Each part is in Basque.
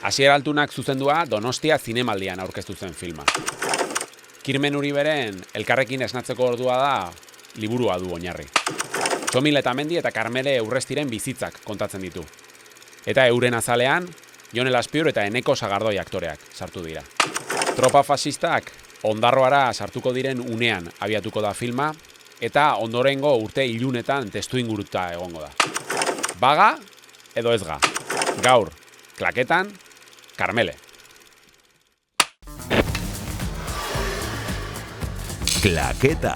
Asier Altunak zuzendua Donostia Zinemaldian aurkeztu zen filma. Kirmen Uriberen Elkarrekin esnatzeko ordua da liburua du oinarri. Txomil Letamendi eta Karmele Urrestiren bizitzak kontatzen ditu. Eta euren azalean, Jon Elaspiur eta Eneko Sagardoi aktoreak sartu dira. Tropa fasistak ondarroara sartuko diren unean abiatuko da filma, eta ondorengo urte ilunetan testu inguruta egongo da. Baga edo ez ga. Gaur, klaketan, Karmele. Klaketa.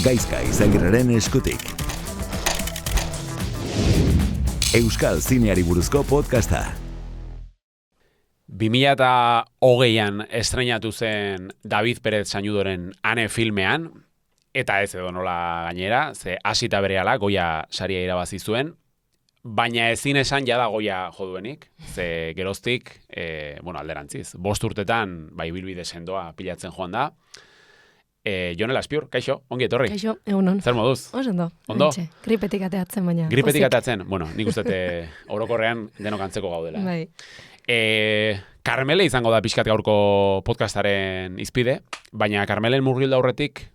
Gaizka Izagirreren eskutik. Euskal zineari buruzko podcasta. 2020an estreinatu zen David Pérez Sañudoren Ane filmean, eta ez edo nola gainera, ze hasita berehala Goya saria irabazi zuen, baina ezin esan jada Goya joduenik, ze geroztik, alderantziz, 5 urtetan ibilbide sendoa pilatzen joan da. Jon Elaspiur, kaixo, ongi etorri. Kaixo, egunon. Zer moduz? Ondo. Ondo? Gripetik ateatzen baina. Gripetik ateatzen, nik uste orokorrean denok antzeko gaudela. Bai. Karmele izango da pixkat gaurko podcastaren izpide, baina Karmelen murgilda aurretik,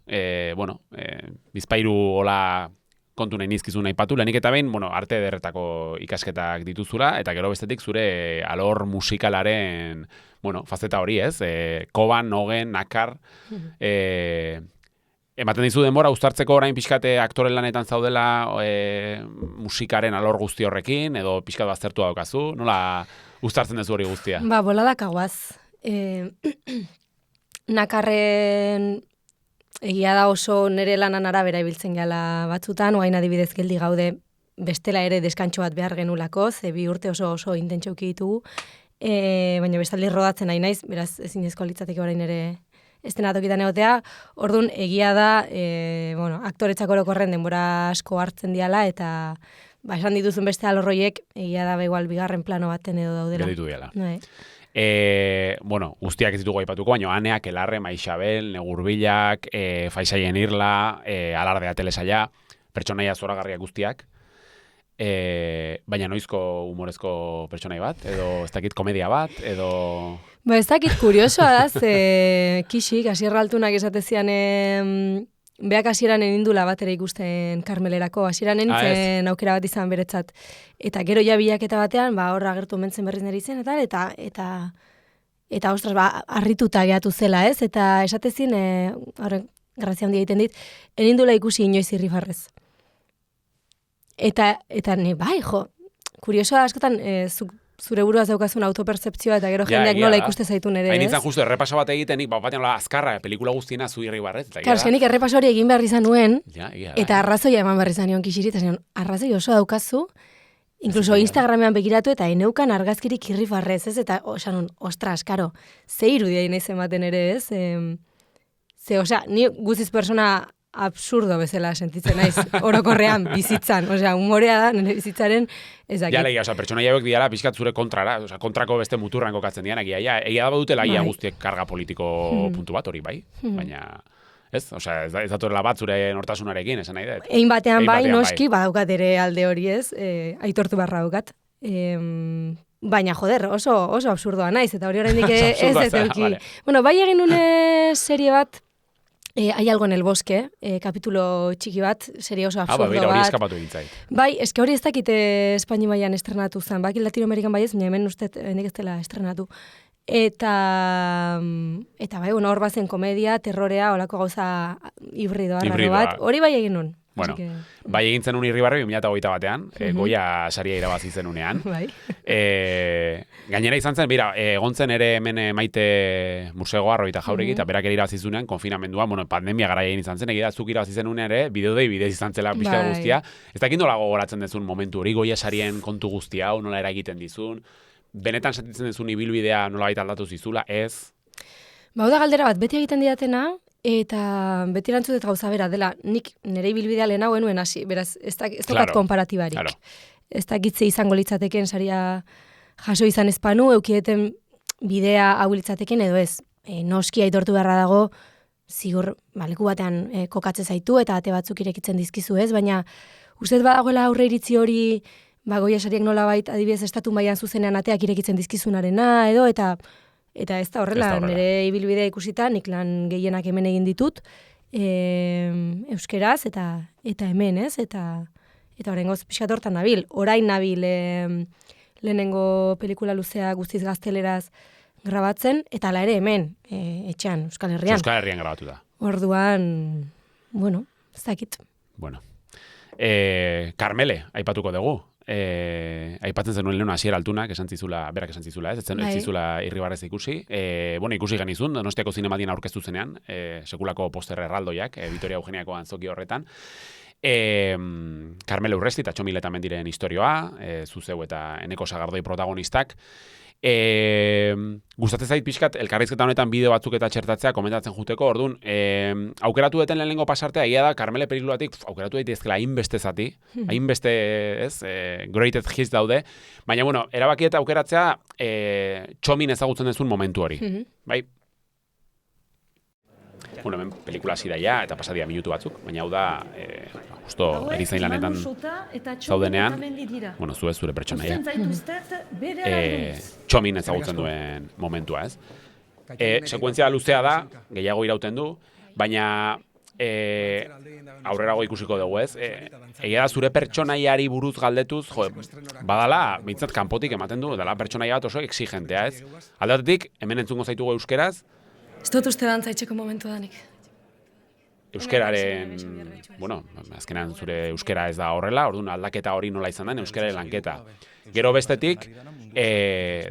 bizpairu hola kontu nahi nizkizun aipatu, lehenik eta behin, arte ederretako ikasketak dituzula, eta gero bestetik zure alor musikalaren, fazeta hori ez, koban, nogen, nakar, ematen dizu denbora uztartzeko orain pixkate aktore lanetan zaudela musikaren alor guzti horrekin, edo pixkat baztertua daukazu, nola uztartzen dezu hori guztia? Boladak aguaz. Nakarren egia da oso nire lanan arabera ibiltzen gala batzutan, oain adibidez geldi gaude bestela ere deskantxo bat behar genulako, ze 2 urte oso intentxauki ditugu, baina bestaldi rodatzen nahi naiz, beraz ezinezko litzateke orain ere estenatokitan egotea, orduan egia da, aktoretzako orokorren denbora asko hartzen diala, eta esan dituzun beste alorroiek, egia da igual bigarren plano baten edo daudela. Gelditu diala. Guztiak ez ditugu aipatuko, baina Aneak, Elarre, Maixabel, Negurbilak, Faisaien Irla, Alardea telesaia, pertsonaia zoragarriak guztiak, baina noizko humorezko pertsonai bat, edo ez dakit komedia bat, edo... Ez dakit kuriosoa da, Kixik, Asier Altunak esatezian, beak hasieran enindula bat ere ikusten Karmelerako, hasieran enintzen aukera bat izan beretzat. Eta gero ja bilaketa batean, horra agertu mentzen berriz nire izen, eta ostras, harrituta gehatu zela, ez? Eta esatezin, horren grazia handia egiten dit, enindula ikusi inoiz irrifarrez. Eta ni, kuriosoa askotan, zure buruaz daukazun autopertzepzioa eta gero jendeak nola ikuste zaitu nere, ez? Hain nintzen justu errepaso bat egitenik, batean azkarra, pelikula guztiena zu irribarrez. Claro, eskenik errepaso hori egin behar izan nuen, eta arrazoia eman behar izan nion Kixiri, eta zion, arrazoi oso daukazu, inkluso Instagramean begiratu eta eneukan argazkirik irribarrez, ez? Eta osan ostras, karo, ze irudia nahi ematen ere, ez? Ni guztiz persona absurdo bezala sentitzen naiz, orokorrean bizitzan, humorea da, nire bizitzaren ezakit. Pertsonaia hauek diala pixkat zure kontrara, kontrako beste muturran kokatzen dian, egia da badutela ia guztiek karga politiko puntu bat hori, bai? Baina, ez datorela bat zure nortasunarekin, esan nahi dut. Egin batean noski, badaukat ere alde hori ez, aitortu barra daukat. Baina, oso absurdoa naiz, eta hori oraindik ez euki. Bai egin une serie bat, Hay algo en el bosque, kapitulo txiki bat, serie oso absurdo bat. Hori eskapatu egitzait. Eske hori ez dakite Espaini mailan estrenatu zen, Latinoamerikan ez, baina hemen uste nik ez dela estrenatu. Eta hor bazen komedia, terrorea, olako gauza hibridoa, raro bat. Hori egin nun. Egin zen un irribarri 2008 batean, Goya saria irabazi zen unean. Gainera izan zen, egon zen ere hemen Maite Musego Arroita Jauregi, eta berak ere irabazi zunean, konfinamendua, pandemia garaien izan zen, egia zuk irabazi zen unean ere, bideodei bidez izan zela pixka guztia. Ez dakit nola gogoratzen dezun momentu hori, Goya sarien kontu guztia, nola eragiten dizun, benetan sentitzen dezun ibilbidea nola baita aldatu zizula, ez? Da galdera bat, beti egiten didatena, eta beti erantzutet gauza bera dela, nik nire ibilbidea lehena nuen hasi, beraz, ez dokat konparatibarik. Ez dakitze izango litzateken saria jaso izan espanu, eukieten bidea hau litzateken edo ez. Noski aitortu beharra dago, zigur, leku batean kokatze zaitu eta ate batzuk irekitzen dizkizu ez, baina ustez badagoela aurre iritzi hori Goya sariak nolabait adibidez estatu mailan zuzenean ateak irekitzen dizkizunarena edo eta ez da horrela, nire ibilbidea ikusita, nik lan gehienak hemen egin ditut, euskeraz eta hemen, ez? Eta oraingoz pixkat hortan nabil. Orain nabil lehenengo pelikula luzea guztiz gazteleraz grabatzen, eta hala ere hemen, etxean, Euskal Herrian. Euskal Herrian grabatu da. Orduan, bueno, ez dakit. Bueno. Karmele, aipatuko dugu. Aipatzen zenuen lehenu Asier Altunak, berak esan zizula, ez zizula Irribarrez ikusi. Ikusi genizun, Donostiako Zinemaldian aurkeztu zenean, sekulako poster erraldoiak, Vitoria Eugeniako antzoki horretan. Karmele Urresti eta Txomi Letamendiren istorioa, zuzeu eta Eneko Sagardoi protagonistak. Gustatzen zait pixkat, elkarrizketa honetan bideo batzuk eta txertatzea komentatzen juteko, orduan, aukeratu duten lehenengo pasartea, egia da, Karmele pelikulatik, aukeratu daitezkela hainbeste zati, hainbeste, greatest hits daude, baina, bueno, erabaki eta aukeratzea, Txomin ezagutzen dezun momentu hori, bai? Bueno, hemen pelikula hasi daia eta pasadia minutu batzuk, baina hau da, justo erizain lanetan zaudenean, bueno, zure pertsonaia. Txomin ezagutzen duen momentua, ez? Sekuentzia luzea da, gehiago irauten du, baina aurrerago ikusiko dugu, ez? Egia da zure pertsonaiari buruz galdetuz, badala, bintzat kanpotik ematen du, dela pertsonaia bat oso exigentea, ez? Aldatetik, hemen entzungo zaitugu euskeraz, ez dut uste dantzaitzeko momentu danik. Euskeraren, bueno, azkenan zure euskera ez da horrela, orduan aldaketa hori nola izan den, euskeraren lanketa. Gero bestetik,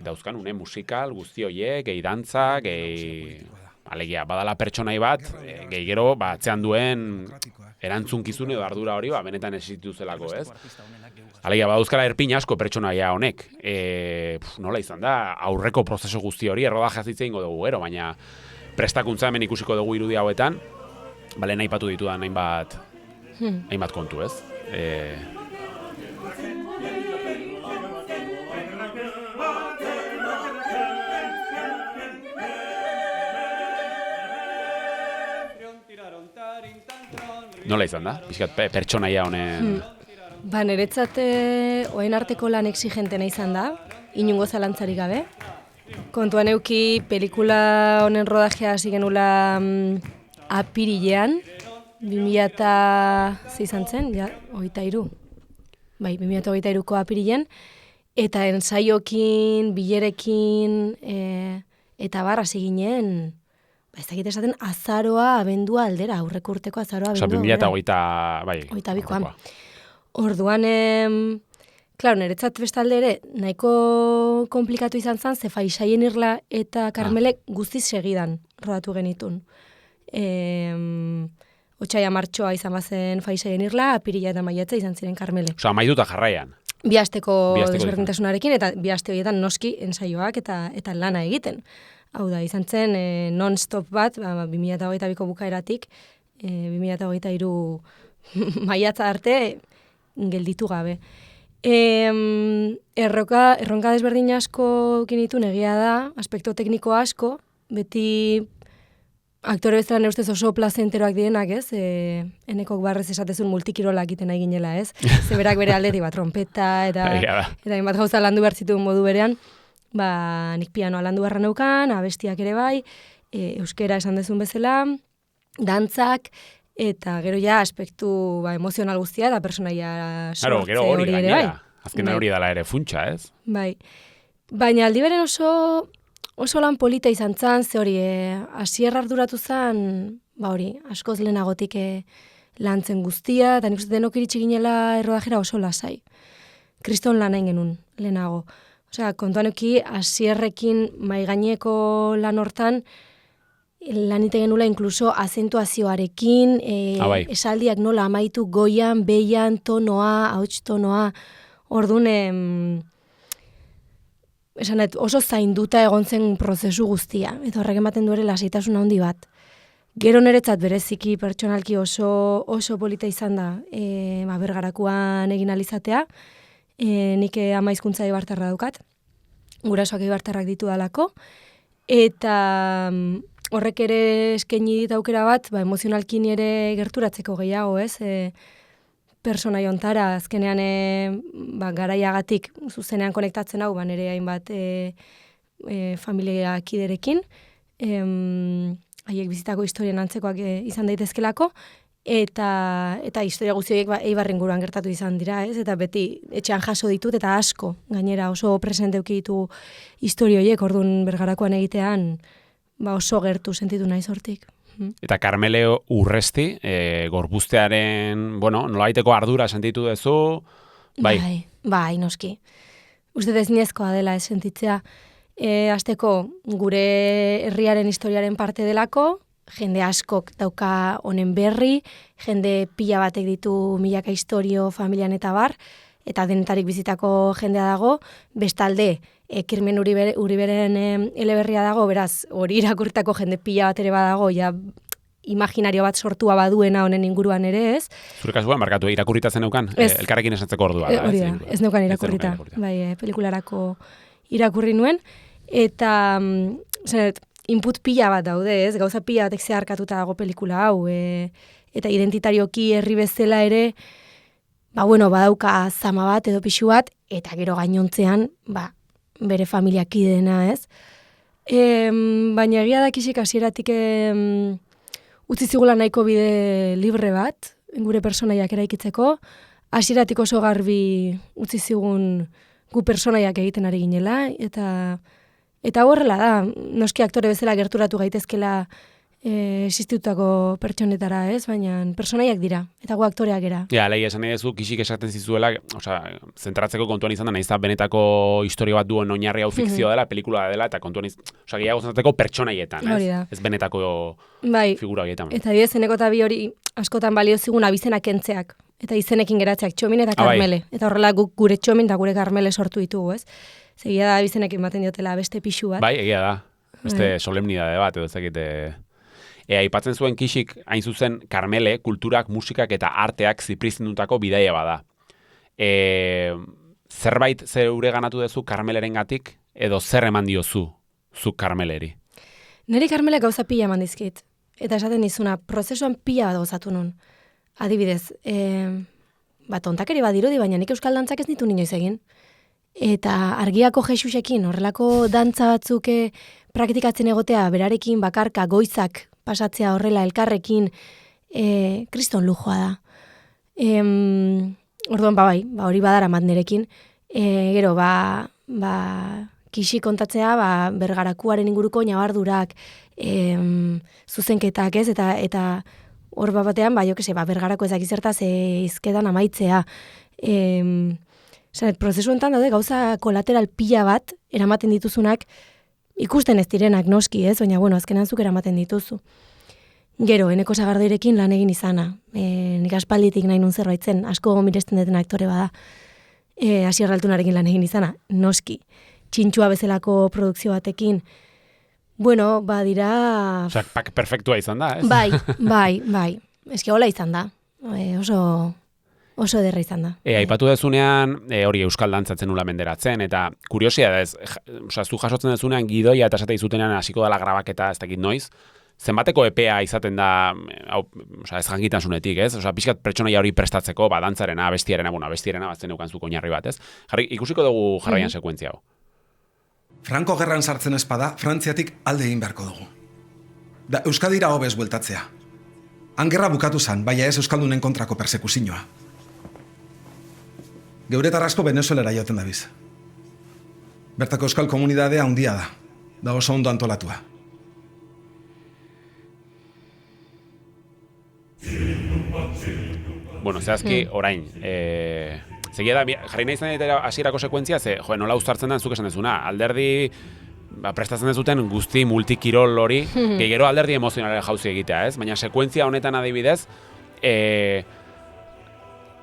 dauzkan une musikal, guzti horiek, gehi dantza, alegia, badala pertsonai bat, gehi gero, atzean duen erantzunkizun edo ardura hori, benetan esitu zelako, ez? Alegia, badauzkala erpin asko pertsonaia honek. Nola izan da, aurreko prozesu guzti hori, errodaje azitze ingo dugu, baina prestakuntza hemen ikusiko dugu irudi hauetan, lehen aipatu ditudan hainbat kontu, ez? Nola izan da? Bizkat pertsonaia honen... Niretzat oen arteko lan exigentena izan da, inungo zalantzarik gabe. Kontuan euki pelikula honen rodajea hasi genula apirilean, 2000 izan zen, 23. Bai, 2023ko apirilean, eta ensaiokin, bilerekin, eta hasi ginen, ez dakit esaten, azaroa abendua aldera, aurreko urteko azaroa abendua aldera. 2022, Orduan, klaro, niretzat bestalde ere, nahiko komplikatu izan zen, ze Faisaien Irla eta Karmelek guztiz segidan rodatu genitun. Otsaia martxoa izan bazen Faisaien Irla, apirila eta maiatza izan ziren Karmele. Osa, amaituta jarraian. Bi asteko desberdintasunarekin, eta bi aste horietan noski ensaioak eta lana egiten. Hau da, izan zen non-stop bat, 2022ko bukaeratik, 2023 maiatza arte gelditu gabe. Erronka desberdin asko kinitun egia da, aspekto tekniko asko, beti aktore bezala nire ustez oso plazenteroak direnak, ez? Enekok barrez esatezun multikirolak egiten nahi ginela, ez? Zeberak bere aldetik, trompeta eta bat gauza landu behar zituen modu berean, nik pianoa landu beharra neukan, abestiak ere bai, euskera esan dezun bezala, dantzak, eta gero ja aspektu emozional guztia eta personaia sortze hori ere bai. Azkenan hori dela ere funtsa, ez? Bai. Baina aldi beren oso lan polita izan zan, ze hori, Asier arduratu zan, hori, askoz lehenagotik lantzen guztia, eta nik uste denok iritsi ginela errodajera oso lasai. Kriston lan hain genuen lehenago. Osea, kontuan eki Asierrekin maigaineko lan hortan, lan ite genula inkluso azentuazioarekin, esaldiak nola amaitu goian, beian, tonoa, hauts tonoa, orduan, oso zainduta egon zen prozesu guztia, eta horrek ematen duere lasaitasun handi bat. Gero niretzat bereziki pertsonalki oso polita izan da, bergarakuan egin alizatea, nik ama hizkuntza eibartarra daukat, gurasoak eibartarrak ditu dalako, eta horrek ere eskaini dit aukera bat, emozionalki ere gerturatzeko gehiago, ez? persona jontara, azkenean garaiagatik zuzenean konektatzen hau, nire hainbat familia kiderekin, haiek bizitako historien antzekoak izan daitezkelako, eta historia guztiak Eibarren inguruan gertatu izan dira, ez? Eta beti etxean jaso ditut, eta asko, gainera oso presente eduki ditu historia horiek, orduan Bergarakoan egitean, oso gertu sentitu naiz hortik. Eta Karmele Urresti, gorpuztearen, nolabaiteko ardura sentitu duzu? Bai, noski. Uste dezinezkoa dela ez sentitzea. Hasteko gure herriaren historiaren parte delako, jende askok dauka honen berri, jende pila batek ditu milaka historio familian eta bar, eta denetarik bizitako jendea dago, bestalde, Kirmen Uriberen eleberria dago, beraz, hori irakurtako jende pila bat ere badago, ja imaginario bat sortua baduena honen inguruan ere, ez? Zure kasuan, markatu, irakurrita zen neukan? Elkarrekin esatzeko ordua. Hori da, ez neukan irakurrita. Bai, pelikularako irakurri nuen, eta, input pila bat daude, ez? Gauza pila batek zeharkatuta dago pelikula hau, eta identitarioki herri bezala ere, badauka zama bat edo pixu bat, eta gero gainontzean, bere familiakidena, ez? Baina egia da Kixik hasieratik utzi zigula nahiko bide libre bat, gure personaiak eraikitzeko, hasieratik oso garbi utzi zigun gu personaiak egiten ari ginela, eta horrela da, noski aktore bezala gerturatu gaitezkela existitutako pertsonetara, ez? Baina personaiak dira, eta gu aktoreak gera. Ja, lehi esan edezu, Kixik esaten zizuela, zentratzeko kontuan izan da, nahiz da benetako historia bat duen oinarri hau fikzioa dela, pelikula dela, eta kontuan gehiago zentratzeko pertsonaietan, ez benetako figura horietan. Eta zeneko eta bi hori askotan balio zigun abizenak kentzeak, eta izenekin geratzeak, Txomin eta Karmele. Eta horrela gure Txomin eta gure Karmele sortu ditugu, ez? Zegia da abizenekin baten diotela beste pixu bat. Bai, egia da. Beste solemnidade bat, edo ezakite... Aipatzen zuen Kixik, hain zuzen, Karmele, kulturak, musikak eta arteak zipriztindutako bidaia bada. Zerbait zeure ganatu duzu Karmeleren gatik, edo zer eman diozu zu Karmeleri? Neri Karmelek gauza pila eman dizkit. Eta esaten dizuna, prozesuan pila bat gozatu nun. Adibidez, tontakeri badirudi, baina nik euskal dantzak ez ditu inoiz egin. Eta argiako Jesusekin, horrelako dantza batzuk praktikatzen egotea, berarekin bakarka, goizak, pasatzea horrela elkarrekin, kriston lujoa da. Orduan, hori badara mat nerekin. Gero, Kixi kontatzea, Bergarakuaren inguruko nabardurak, zuzenketak ez, eta hor batean, Bergarako ezakizertaz izketan amaitzea. Prozesu enten daude, gauza kolateral pila bat, eramaten dituzunak, ikusten ez direnak noski, ez? Baina, azkenan zuk eramaten dituzu. Gero, Eneko Sagardoirekin lan egin izana. Nik aspalditik nahi nun zerbaitzen, asko miresten deten aktore bada. Asier Altunarekin lan egin izana, noski. Txintxua bezalako produkzio batekin. Dira... Osak, pak perfektua izan da, ez? Bai. Eski hola izan da. Oso ederra izan da. Aipatu dezunean, hori euskal dantzatzen nula menderatzen, eta kuriosia da ez, zu jasotzen dezunean gidoia eta esate izutenean hasiko dela grabaketa ez dakit noiz, zenbateko epea izaten da, ez jankitasunetik, ez? Pixkat pertsonaia hori prestatzeko, dantzarena, abestiarena batzen eukanzuk oinarri bat, ez? Ikusiko dugu jarraian sekuentzia hau. Franko gerran sartzen espada, Frantziatik alde egin beharko dugu. Da Euskadira hobez bueltatzea. Han gerra bukatu zan, baina ez euskaldunen kontrako persekuzioa. Geuretar asko Venezuelera joten dabiz. Bertako euskal komunidadea handia da oso ondo antolatua. Zehazki, orain, zegia da, jarri nahi izan dira hasierako sekuentzia, nola uztartzen den zuk esan dezuna, alderdi prestatzen dezuten guzti multikirol hori, gero alderdi emozionalera jauzi egitea, ez? Baina sekuentzia honetan adibidez,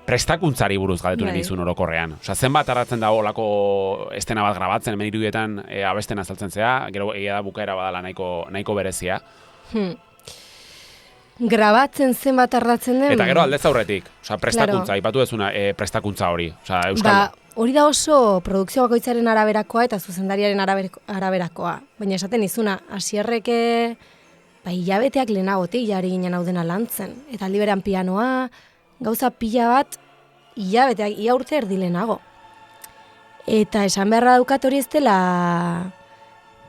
prestakuntzari buruz galdetu nahi izun orokorrean. Zenbat arratzen da olako estena bat grabatzen, hemen irudietan abesten azaltzen zea, gero egia da bukaera badala nahiko berezia. Grabatzen zenbat arratzen den... Eta gero aldez aurretik, prestakuntza, ipatu dezuna prestakuntza hori. Hori da oso produkzio bakoitzaren araberakoa eta zuzendariaren araberakoa. Baina esaten izuna, Asierreke hilabeteak lehenagotik jari ginen hau dena lantzen. Eta aldi berean pianoa, gauza pila bat ia urte erdilenago. Eta esan beharra daukat hori ez dela,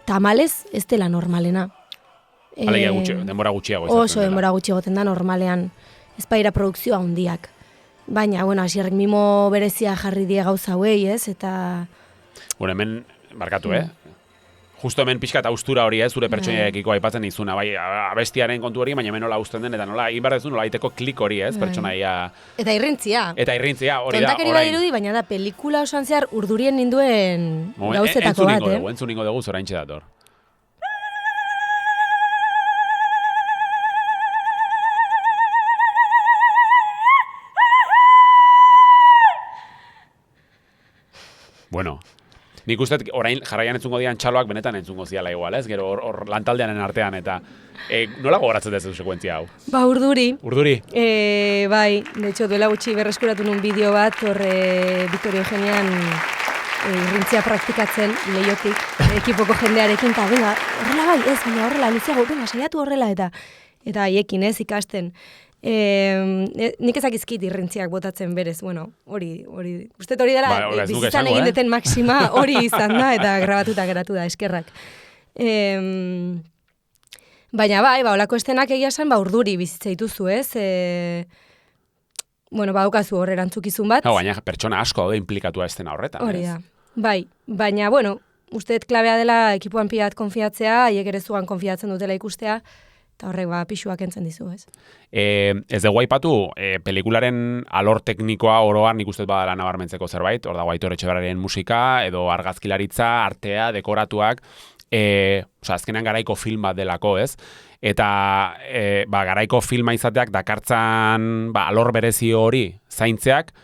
tamalez ez dela normalena. Alegia denbora gutxiago. Oso denbora gutxiagoten da normalean, ez baira produkzioa handiak. Baina, bueno, hasierrek mimo berezia jarri die gauza hauei, ez, eta... Bueno, hemen, barkatu, Justo hemen pixkat austura hori, zure pertsonaiekiko aipatzen izuna, bai, abestiaren kontu hori, baina hemen nola usten den, eta nola, inbarrezu nola aiteko klik hori, pertsonaia... Eta irrintzia. Hori da, Tontakeri badirudi, baina da, pelikula osoan zehar urdurien ninduen gauzetako bat, Entzun ningo dugu, zoraintxe dator. Bueno, nik uste orain jarraian entzungo dian txaloak benetan entzungo ziala igual, ez? Gero hor lantaldeanen artean eta nola gogoratzen dezu sekuentzia hau? Ba, urduri. Urduri? Bai, de hecho, duela gutxi berreskuratu nun bideo bat, Victoria Eugenian irrintzia praktikatzen lehiotik, ekipoko jendearekin, eta venga, horrela bai, ez, baina horrela, luziago, venga, saiatu horrela, eta haiekin ez ikasten. Nik ezakizkit irrintziak botatzen berez, bueno, hori, uste hori dela, bizitzan egin deten maksima hori izan da, eta grabatuta geratu da, eskerrak. Baina bai, olako estenak egia esan, urduri bizitza dituzu, ez? Bueno, daukazu hor erantzukizun bat. Baina pertsona asko daude inplikatua estena horretan, ez? Hori da, bai, baina, bueno, usteet klabea dela ekipuan pila bat konfiatzea, haiek ere zugan konfiatzen dutela ikustea, eta horrek pixuak entzen dizu, ez? Ez dugu aipatu, pelikularen alor teknikoa oroan nik uste badala nabarmentzeko zerbait, hor dago Aitor Etxeberraren musika, edo argazkilaritza, artea, dekoratuak, azkenean garaiko film bat delako, ez? Eta garaiko filma izateak dakartzan alor berezi hori zaintzeak,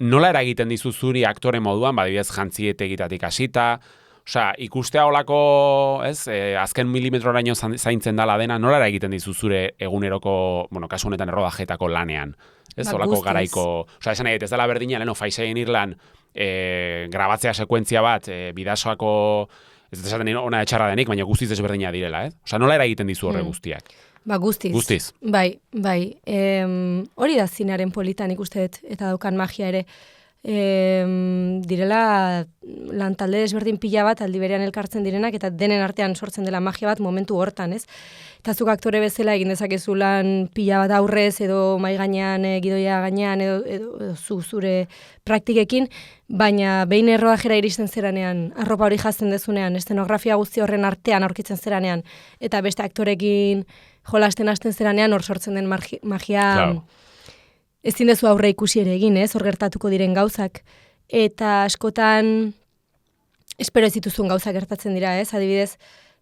nola eragiten dizu zuri aktore moduan, adibidez jantziet egitatik hasita, ikustea olako, ez, azken milimetroraino zaintzen dala dena, nola egiten dizu zure eguneroko, bueno, kasu honetan errodajetako lanean, ez, olako garaiko, esan nahi, ez dela berdina, leno, Faisein Irlan, grabatzea sekuentzia bat, bidasoako, ez esaten ona etxarra denik, baina guztiz desberdina direla, ez? Nola egiten dizu horre guztiak? Guztiz. Bai. Hori da zinearen politan ikusteet, eta daukan magia ere, direla lantalde desberdin pila bat aldi berean elkartzen direnak eta denen artean sortzen dela magia bat momentu hortan, ez? Eta zuk aktore bezala egin dezakezu lan pila bat aurrez edo mai gainean, gidoia gainean edo zure praktikekin, baina behin errodajera iristen zeranean, arropa hori jazten dezunean, estenografia guzti horren artean aurkitzen zeranean, eta beste aktorekin jolasten hasten zeranean hor sortzen den magia... Claro. Ezin dezu aurre ikusi ere egin, ez, hor gertatuko diren gauzak. Eta askotan, espero ez dituzun gauzak gertatzen dira, ez, adibidez,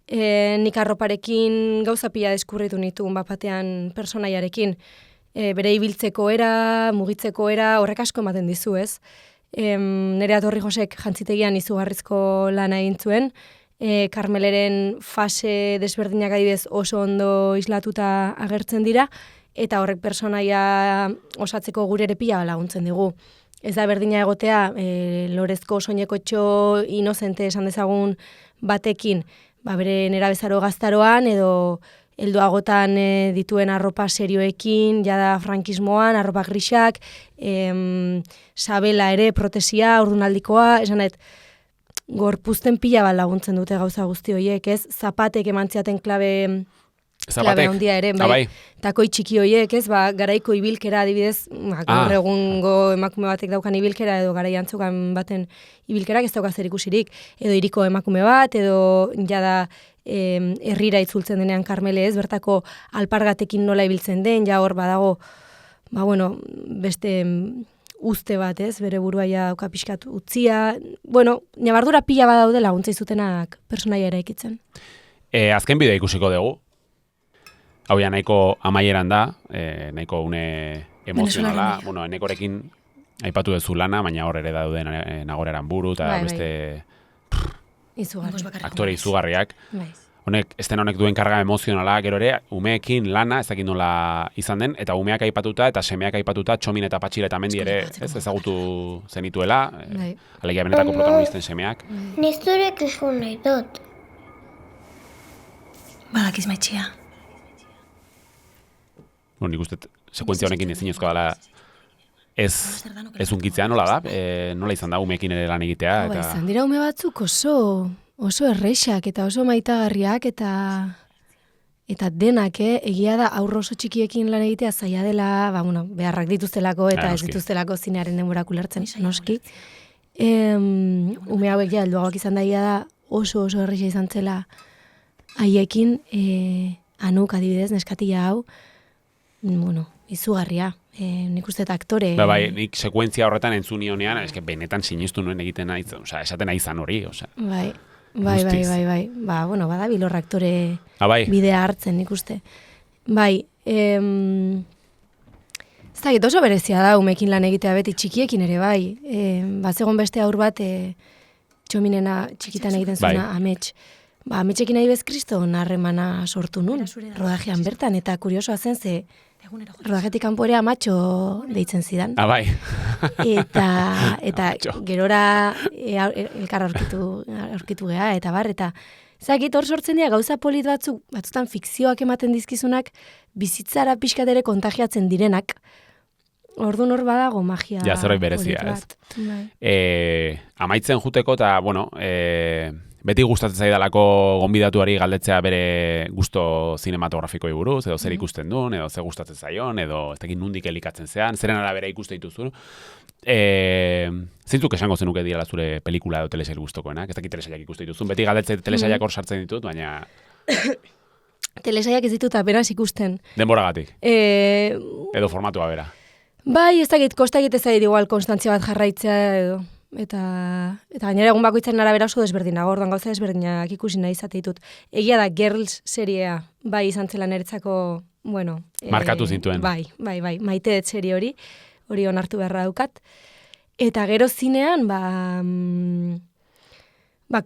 nik arroparekin gauza pila deskurritu nituen bapatean personaiarekin. Bere ibiltzeko era, mugitzeko era, horrek asko ematen dizu, ez. Nerea Torrijosek jantzitegian izugarrizko lana egin zuen, Karmeleren fase desberdinak adibidez oso ondo islatuta agertzen dira, eta horrek personaia osatzeko gure ere pila laguntzen digu. Ez da berdina egotea, lorezko soinekotxo inozente esan dezagun batekin, bere nerabezaro gaztaroan, edo helduagotan dituen arropa serioekin, jada frankismoan, arropa grisak, sabela ere, protesia, ordunaldikoa, esanet, gorpuzten pila bat laguntzen dute gauza guzti horiek, ez? Zapatek emantziaten klabe handia ere, bai. Takoi txiki horiek, ez? Garaiko ibilkera adibidez, gaur egungo emakume batek daukan ibilkera, edo garai antzukan baten ibilkerak ez dauka zer ikusirik, edo hiriko emakume bat, edo jada herrira itzultzen denean Karmele, ez? Bertako alpargatekin nola ibiltzen den, ja hor badago, beste uste bat, ez? Bere burua ja dauka pixkat utzia. Bueno, nabardura pila bat daude laguntza izutenak personaia eraikitzen. Azken bideo ikusiko dugu. Hau ja nahiko amaieran da, nahiko une emozionala. Bueno, enekorekin aipatu duzu lana, baina hor ere daude Nagoreran buru eta beste aktore izugarriak. Estena honek duen karga emozionala, gero ere, umeekin lana, ez dakit nola izan den, eta umeak aipatuta eta semeak aipatuta, Txomin eta Patxil eta Mendi ere ezagutu zenituela, alegia benetako protagonisten semeak. Nestorek egon nahi dut. Badakiz maitxia. Nik uste sekuentzia honekin ezinezkoa dela ez unkitzea nola da? Nola izan da umeekin ere lan egitea? Ba, izan dira ume batzuk oso erreixak eta oso maitagarriak eta denak, egia da aurro oso txikiekin lan egitea zaila dela, beharrak dituztelako eta ez dituztelako zinearen denborak ulertzen, noski. Ume hauek helduagoak izan daia da oso erreixa izan zela haiekin, Anuk adibidez, neskatila hau, izugarria. Nik uste eta aktore... Bai, nik sekuentzia horretan entzunionean, eske benetan sinistu nuen egiten nahi, esaten nahi izan hori, Bai. Bada bilor aktore bidea hartzen, nik uste. Bai, ez da, oso berezia da umekin lan egitea beti txikiekin ere, bai. Bazegon beste aur bat, txominena txikitan egiten zuena, amets. Ametsekin nahi bez kriston harremana sortu nun, rodajean bertan, eta kuriosoa zen ze rodajetik kanpo ere amatxo deitzen zidan. Bai. Eta gerora elkar aurkitu geha, eta bar, eta zakit hor sortzen dira gauza polit batzutan fikzioak ematen dizkizunak, bizitzara pixkat ere kontagiatzen direnak, orduan hor badago magia. Ja, zerbait berezia, ez? Amaitzen juteko, eta, beti gustatzen zaidalako gonbidatuari galdetzea bere gusto zinematografikoei buruz, edo zer ikusten duen, edo zer gustatzen zaion, edo ez dakit nundik elikatzen zean, zeren arabera ikuste dituzu. Zintzuk esango zenuke direla zure pelikula edo telesail gustokoenak, ez dakit telesailak ikuste dituzun, beti galdetzen telesailak hor sartzen ditut, baina... Telesailak ez ditut apenas ikusten. Denboragatik? Edo formatua bera? Bai, ez dakit, kosta egite zait igual konstantzia bat jarraitzea edo... Eta gainera egun bakoitzaren arabera oso desberdinago, orduan gauza desberdinak ikusi nahi izate ditut. Egia da, Girls seriea bai izan zela niretzako, markatu zintuen. Bai, maite dut serie hori onartu beharra daukat. Eta gero zinean,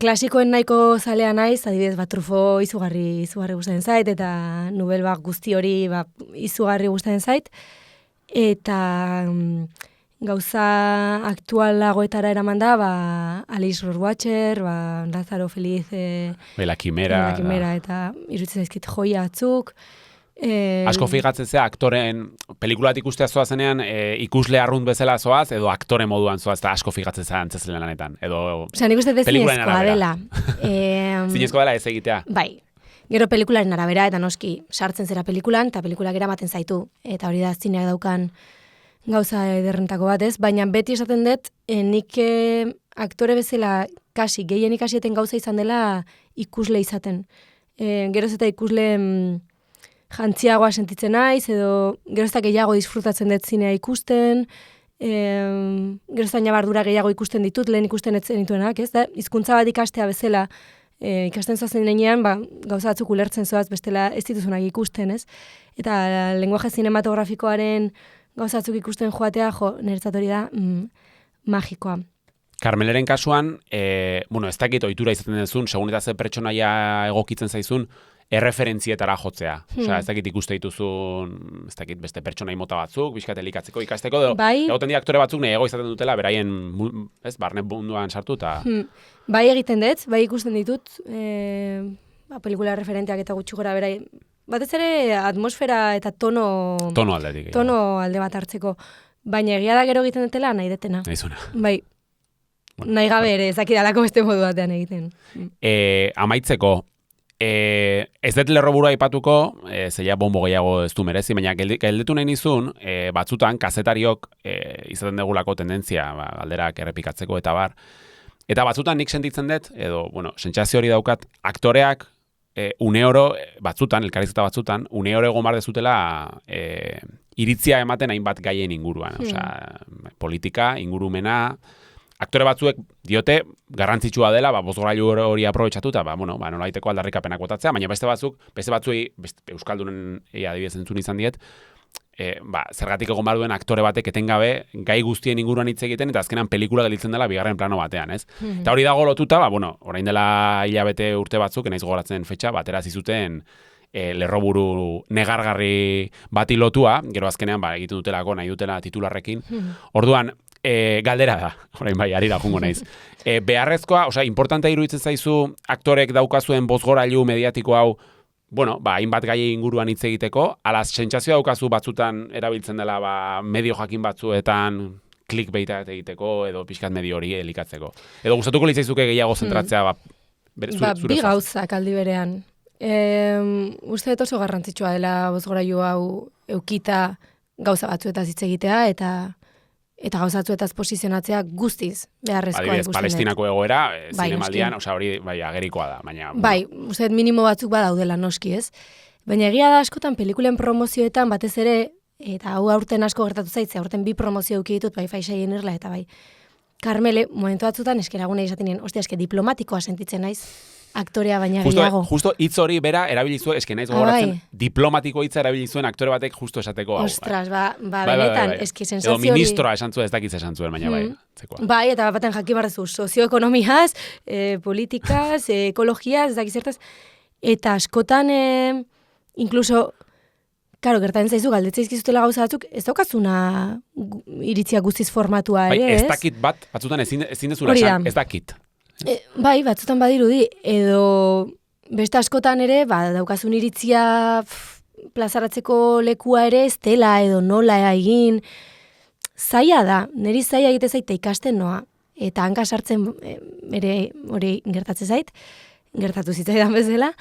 klasikoen nahiko zalea naiz, adibidez, Truffaut izugarri gustatzen zait, eta Nouvelle guzti hori izugarri gustatzen zait. Eta... gauza aktualagoetara eraman da, Alice Rohrwacher, Lázaro Feliz, La Quimera, eta iruditzen zaizkit joia batzuk. Asko figatzen zea, aktoren, pelikulat ikustea zoazenean, ikusle arrunt bezala zoaz, edo aktore moduan zoaz, eta asko figatzen zea antzazelen lanetan. Nik uste zinezkoa dela. Zinezkoa dela ez egitea? Bai. Gero pelikularen arabera, eta noski sartzen zera pelikulan, eta pelikulak eramaten zaitu. Eta hori da zineak daukan gauza ederrentako bat ez, baina beti esaten dut, nik aktore bezala gehien ikasieten gauza izan dela ikusle izaten. Geroz eta ikusle jantziagoa sentitzen naiz, edo geroz eta gehiago disfrutatzen dut zinea ikusten, geroz eta nabardura gehiago ikusten ditut, lehen ikusten etzen dituenak, ez da? Hizkuntza bat ikastea bezala, ikasten zoazen denean, gauza batzuk ulertzen zoaz, bestela ez dituzunak ikusten, ez? Eta lenguaje zinematografikoaren gauzatzuk ikusten joatea, niretzat hori da magikoa. Karmeleren kasuan, ez dakit ohitura izaten duzun, segun eta ze pertsonaia egokitzen zaizun, erreferentzietara jotzea. Osea, ez dakit ikuste dituzun, ez dakit beste pertsonai mota batzuk, bizkat elikatzeko, ikasteko, egoten di aktore batzuk nahiago izaten dutela, beraien, barne munduan sartu, eta... Bai egiten dut, bai ikusten ditut, pelikula referenteak eta gutxi gora berai, batez ere atmosfera eta tono alde bat hartzeko. Baina egia da gero egiten dutela nahi detena. Nahizuna. Bai, nahi gabe ere, ez dakidalako beste modu batean egiten. Amaitzeko, ez dut lerroburua aipatuko, zeia bombo gehiago ez du merezi, baina gelditu nahi nizun, batzutan kazetariok izaten degulako tendentzia, galderak errepikatzeko eta bar. Eta batzutan nik sentitzen dut, edo, sentsazio hori daukat, aktoreak, uneoro, batzutan, elkarrizketa batzutan, uneoro egon bar dezutela iritzia ematen hainbat gaien inguruan. Osea, politika, ingurumena, aktore batzuek diote garrantzitsua dela, bozgorailu hori aprobetxatu, eta nolaiteko aldarrikapenak botatzea, baina beste batzuei, Euskaldunen adibidez entzun izan diet, zergatik egon bar duen aktore batek etengabe gai guztien inguruan hitz egiten eta azkenan pelikula gelditzen dela bigarren plano batean, ez? Eta hori dago lotuta, orain dela hilabete urte batzuk, naiz gogoratzen fetxa, batera zizuten lerroburu negargarri bati lotua, gero azkenean egiten dutelako nahi dutela titularrekin. Orduan, galdera da, orain harira jungo naiz. Beharrezkoa, importantea iruditzen zaizu aktorek daukazuen bozgorailu mediatiko hau bueno, hainbat gai inguruan hitz egiteko, ala sentsazioa daukazu batzutan erabiltzen dela medio jakin batzuetan clickbaita egiteko edo pixkat medio hori elikatzeko. Edo gustatuko litzaizuke gehiago zentratzea zure bi gauzak aldi berean. Uste dut oso garrantzitsua dela bozgorailu hau eukita gauza batzuetaz hitz egitea eta gauza batzuetaz posizionatzea guztiz beharrezkoa ikusten. Adibidez, Palestinako egoera, zinemaldian, hori agerikoa da, baina... Bai, uste dut minimo batzuk badaudela noski, ez? Baina egia da askotan pelikulen promozioetan batez ere, eta hau aurten asko gertatu zaitze, aurten 2 promozio eduki ditut, bai Faisaien irla eta bai Karmele, momentu batzutan eskeragune izatinen, diplomatikoa sentitzen naiz, aktorea baina gehiago. Justo hitz hori bera erabilizuen, naiz gogoratzen, diplomatiko hitza erabilizuen aktore batek justo esateko hau. Ostras, benetan, sensazio hori... Edo ministroa esan zuen, ez dakiz esan zuen, baina bai. Bai, eta baten jakin barrezu, sozioekonomiaz, politikaz, ekologiaz, ez dakiz zertaz, eta askotan, inkluso, karo, gertatzen zaizu, galdetzea gauza batzuk, ez daukazuna iritzia guztiz formatua ere, ez? Ez dakit batzutan ezin dezula esan, ez dakit. Bai, batzutan badirudi, edo beste askotan ere, daukazun iritzia plazaratzeko lekua ere ez dela edo nola egin. Zaila da, niri zaila egite zaite ikasten noa, eta hanka sartzen ere hori gertatzen zait, gertatu zitzaidan bezala,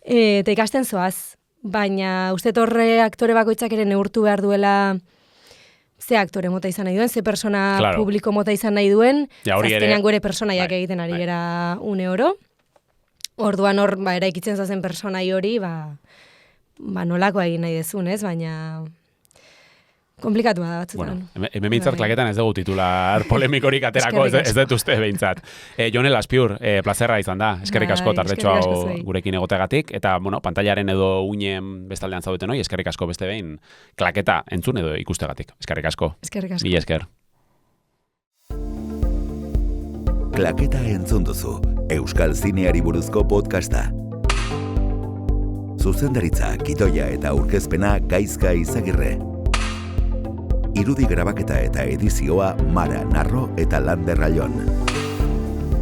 eta ikasten zoaz. Baina uste horre aktore bakoitzak ere neurtu behar duela ze aktore mota izan nahi duen, ze persona publiko mota izan nahi duen, zazkenean gore personaiak egiten ari gera une oro. Orduan hor, eraikitzen zazen personai hori, nolako egin nahi dezun, ez? Baina komplikatua da batzutan. Bueno, hemen bintzat klaketan ez dugu titular polemikorik aterako, ez dut uste behintzat. Jonel Azpiur, plazerra izan da, eskerrik asko tardetxo hau gurekin egotegatik, eta pantailaren edo uinen bestaldean zaudeten hoi, eskerrik asko beste behin klaketa entzun edo ikustegatik. Eskerrik asko. Eskerrik asko. Mila esker. Klaketa entzun duzu, Euskal Zineari buruzko podcasta. Zuzendaritza, gidoia eta aurkezpena Gaizka Izagirre. Irudi grabaketa eta edizioa Mara Narro eta Lander Rallon.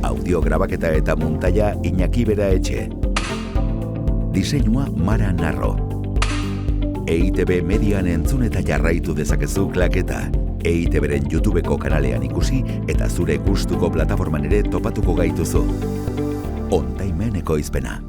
Audio grabaketa eta muntaia Iñaki Bera Etxe. Diseinua Mara Narro. EITB Median entzun eta jarraitu dezakezu klaketa. EITBren YouTubeko kanalean ikusi eta zure gustuko plataforman ere topatuko gaituzu. On Time ekoizpena.